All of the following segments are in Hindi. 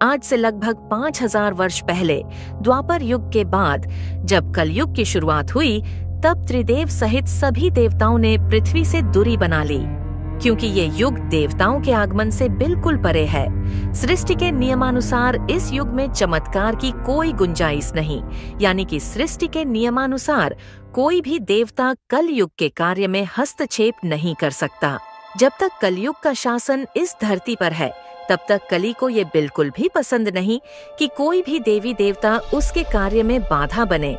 आज से लगभग 5000 वर्ष पहले द्वापर युग के बाद जब कलयुग की शुरुआत हुई, तब त्रिदेव सहित सभी देवताओं ने पृथ्वी से दूरी बना ली, क्योंकि ये युग देवताओं के आगमन से बिल्कुल परे है। सृष्टि के नियमानुसार इस युग में चमत्कार की कोई गुंजाइश नहीं, यानी कि सृष्टि के नियमानुसार कोई भी देवता कलयुग के कार्य में हस्तक्षेप नहीं कर सकता। जब तक कलयुग का शासन इस धरती पर है, तब तक कली को ये बिल्कुल भी पसंद नहीं कि कोई भी देवी देवता उसके कार्य में बाधा बने।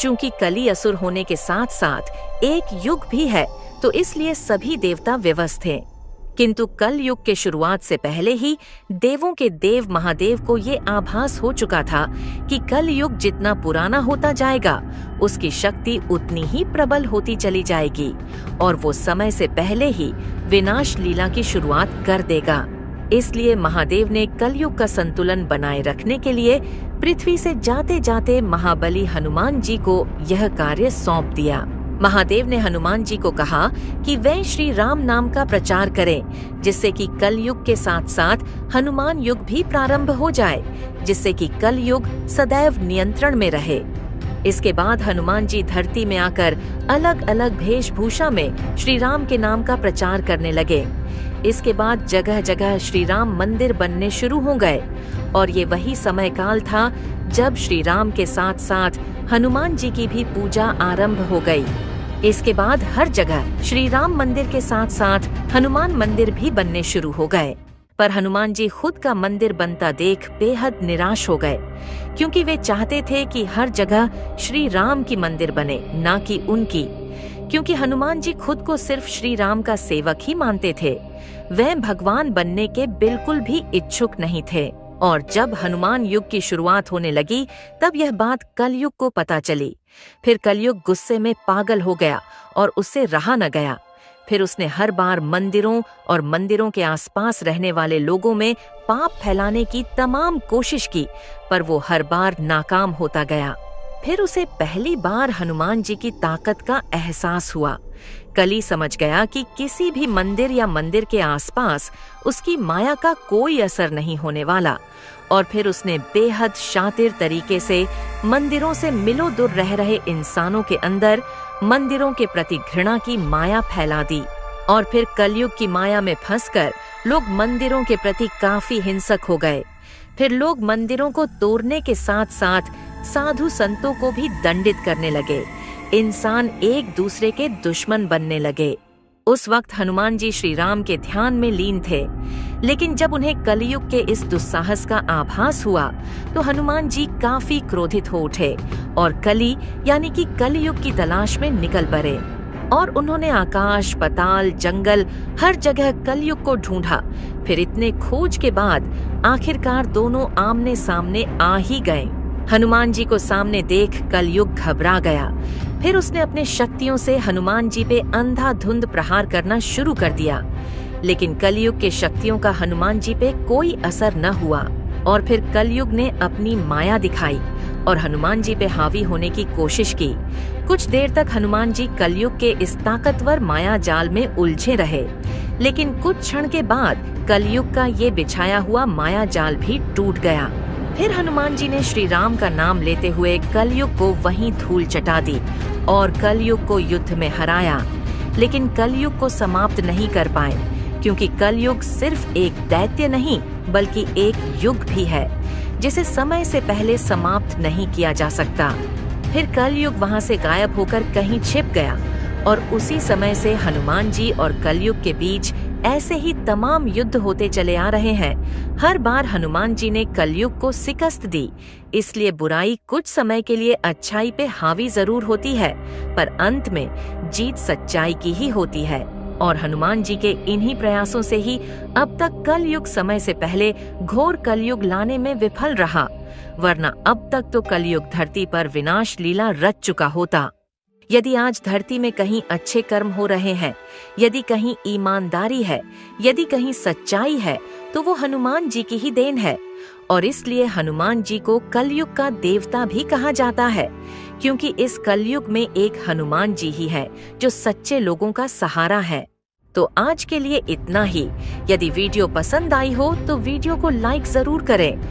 चूंकि कली असुर होने के साथ साथ एक युग भी है, तो इसलिए सभी देवता विवश थे। किंतु कल युग के शुरुआत से पहले ही देवों के देव महादेव को ये आभास हो चुका था कि कल युग जितना पुराना होता जाएगा, उसकी शक्ति उतनी ही प्रबल होती चली जाएगी और वो समय से पहले ही विनाश लीला की शुरुआत कर देगा। इसलिए महादेव ने कलयुग का संतुलन बनाए रखने के लिए पृथ्वी से जाते जाते महाबली हनुमान जी को यह कार्य सौंप दिया। महादेव ने हनुमान जी को कहा कि वे श्री राम नाम का प्रचार करें, जिससे कि कलयुग के साथ साथ हनुमान युग भी प्रारंभ हो जाए, जिससे कि कलयुग सदैव नियंत्रण में रहे। इसके बाद हनुमान जी धरती में आकर अलग अलग वेशभूषा में श्री राम के नाम का प्रचार करने लगे। इसके बाद जगह जगह श्री राम मंदिर बनने शुरू हो गए और ये वही समय काल था जब श्री राम के साथ साथ हनुमान जी की भी पूजा आरंभ हो गई। इसके बाद हर जगह श्री राम मंदिर के साथ साथ हनुमान मंदिर भी बनने शुरू हो गए। पर हनुमान जी खुद का मंदिर बनता देख बेहद निराश हो गए, क्योंकि वे चाहते थे कि हर जगह श्री राम की मंदिर बने, ना कि उनकी। क्योंकि हनुमान जी खुद को सिर्फ श्री राम का सेवक ही मानते थे, वह भगवान बनने के बिल्कुल भी इच्छुक नहीं थे। और जब हनुमान युग की शुरुआत होने लगी, तब यह बात कलयुग को पता चली। फिर कलयुग गुस्से में पागल हो गया और उससे रहा न गया। फिर उसने हर बार मंदिरों और मंदिरों के आसपास रहने वाले लोगों में पाप फैलाने की तमाम कोशिश की, पर वो हर बार नाकाम होता गया। फिर उसे पहली बार हनुमान जी की ताकत का एहसास हुआ। कली समझ गया कि किसी भी मंदिर या मंदिर के आसपास उसकी माया का कोई असर नहीं होने वाला, और फिर उसने बेहद शातिर तरीके से मंदिरों से मिलो दूर रह रहे इंसानों के अंदर मंदिरों के प्रति घृणा की माया फैला दी। और फिर कलयुग की माया में फंसकर लोग मंदिरों के प्रति काफी हिंसक हो गए। फिर लोग मंदिरों को तोड़ने के साथ साथ साधु संतों को भी दंडित करने लगे। इंसान एक दूसरे के दुश्मन बनने लगे। उस वक्त हनुमान जी श्री राम के ध्यान में लीन थे, लेकिन जब उन्हें कलयुग के इस दुस्साहस का आभास हुआ, तो हनुमान जी काफी क्रोधित हो उठे और कली यानी कि कलयुग की तलाश में निकल पड़े। और उन्होंने आकाश, पाताल, जंगल, हर जगह कलयुग को ढूंढा। फिर इतने खोज के बाद आखिरकार दोनों आमने सामने आ ही गए। हनुमान जी को सामने देख कलयुग घबरा गया। फिर उसने अपने शक्तियों से हनुमान जी पे अंधाधुंध प्रहार करना शुरू कर दिया, लेकिन कलयुग के शक्तियों का हनुमान जी पे कोई असर न हुआ। और फिर कलयुग ने अपनी माया दिखाई और हनुमान जी पे हावी होने की कोशिश की। कुछ देर तक हनुमान जी कलयुग के इस ताकतवर माया जाल में उलझे रहे, लेकिन कुछ क्षण के बाद कलयुग का ये बिछाया हुआ माया जाल भी टूट गया। फिर हनुमान जी ने श्री राम का नाम लेते हुए कलयुग को वहीं धूल चटा दी और कलयुग को युद्ध में हराया। लेकिन कलयुग को समाप्त नहीं कर पाए, क्योंकि कलयुग सिर्फ एक दैत्य नहीं बल्कि एक युग भी है, जिसे समय से पहले समाप्त नहीं किया जा सकता। फिर कलयुग वहां से गायब होकर कहीं छिप गया और उसी समय से हनुमान जी और कलयुग के बीच ऐसे ही तमाम युद्ध होते चले आ रहे हैं। हर बार हनुमान जी ने कलयुग को शिकस्त दी। इसलिए बुराई कुछ समय के लिए अच्छाई पे हावी जरूर होती है, पर अंत में जीत सच्चाई की ही होती है। और हनुमान जी के इन्हीं प्रयासों से ही अब तक कलयुग समय से पहले घोर कलयुग लाने में विफल रहा, वरना अब तक तो कलयुग धरती पर विनाश लीला रच चुका होता। यदि आज धरती में कहीं अच्छे कर्म हो रहे हैं, यदि कहीं ईमानदारी है, यदि कहीं सच्चाई है, तो वो हनुमान जी की ही देन है। और इसलिए हनुमान जी को कलयुग का देवता भी कहा जाता है, क्योंकि इस कलयुग में एक हनुमान जी ही है जो सच्चे लोगों का सहारा है। तो आज के लिए इतना ही। यदि वीडियो पसंद आई हो तो वीडियो को लाइक जरूर करें।